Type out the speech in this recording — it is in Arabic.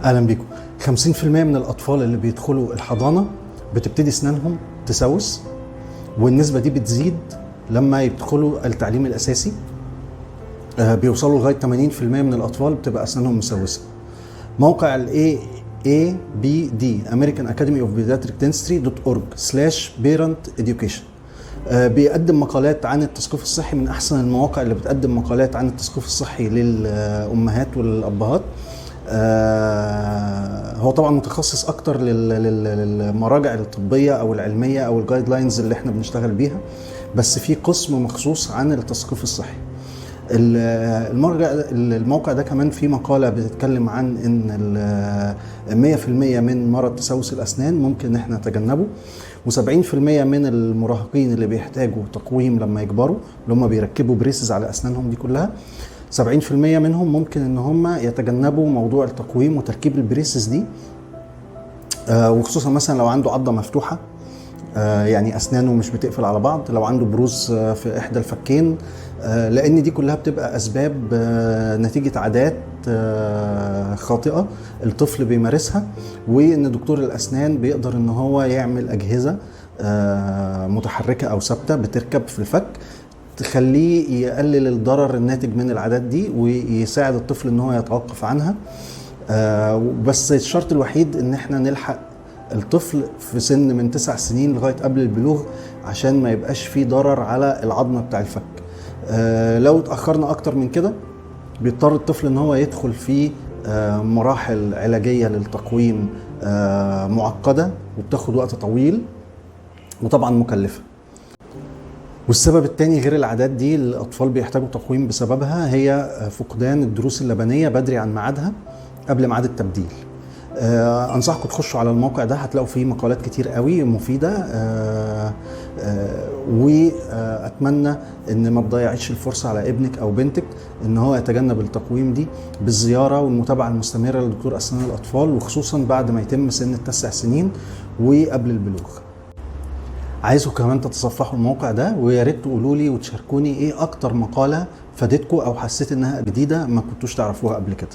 اهلا بيكم. 50% من الاطفال اللي بيدخلوا الحضانه بتبتدي اسنانهم تسوس، والنسبه دي بتزيد لما يدخلوا التعليم الاساسي. بيوصلوا لغايه 80% من الاطفال بتبقى اسنانهم مسوسه. موقع ال ABD American Academy of Pediatric Dentistry.org/parent education بيقدم مقالات عن التثقيف الصحي، من احسن المواقع اللي بتقدم مقالات عن التثقيف الصحي للامهات والابهات. هو طبعا متخصص اكتر للمراجع الطبيه او العلميه او الجايد لاينز اللي احنا بنشتغل بيها، بس في قسم مخصوص عن التثقيف الصحي. الموقع ده كمان فيه مقالة بتتكلم عن ان 100% من مرض تسوس الأسنان ممكن ان احنا نتجنبه، و70% من المراهقين اللي بيحتاجوا تقويم لما يكبروا، اللي هم بيركبوا بريسز على أسنانهم دي كلها، 70% منهم ممكن ان هم يتجنبوا موضوع التقويم وتركيب البريسز دي. وخصوصا مثلا لو عنده عضة مفتوحة، يعني أسنانه مش بتقفل على بعض، لو عنده بروز في إحدى الفكين، لأن دي كلها بتبقى أسباب نتيجة عادات خاطئة الطفل بيمارسها، وإن دكتور الأسنان بيقدر إن هو يعمل أجهزة متحركة أو ثابتة بتركب في الفك تخليه يقلل الضرر الناتج من العادات دي ويساعد الطفل إن هو يتوقف عنها. بس الشرط الوحيد إن احنا نلحق الطفل في سن من 9 سنين لغاية قبل البلوغ، عشان ما يبقاش فيه ضرر على العظم بتاع الفك. لو اتأخرنا أكتر من كده بيضطر الطفل إن هو يدخل في مراحل علاجية للتقويم معقدة وبتاخد وقت طويل وطبعا مكلفة. والسبب التاني غير العادات دي الأطفال بيحتاجوا تقويم بسببها هي فقدان الضروس اللبنية بدري عن ميعادها قبل ميعاد التبديل. انصحكم تخشوا على الموقع ده، هتلاقوا فيه مقالات كتير قوي مفيدة، واتمنى ان ما تضيعيش الفرصة على ابنك او بنتك ان هو يتجنب التقويم دي بالزيارة والمتابعة المستمرة لدكتور اسنان الاطفال، وخصوصا بعد ما يتم سن 9 سنين وقبل البلوغ. عايزكم كمان تتصفحوا الموقع ده، ويا ريت تقولوا لي وتشاركوني ايه اكتر مقالة فادتكم او حسيت انها جديدة ما كنتوش تعرفوها قبل كده.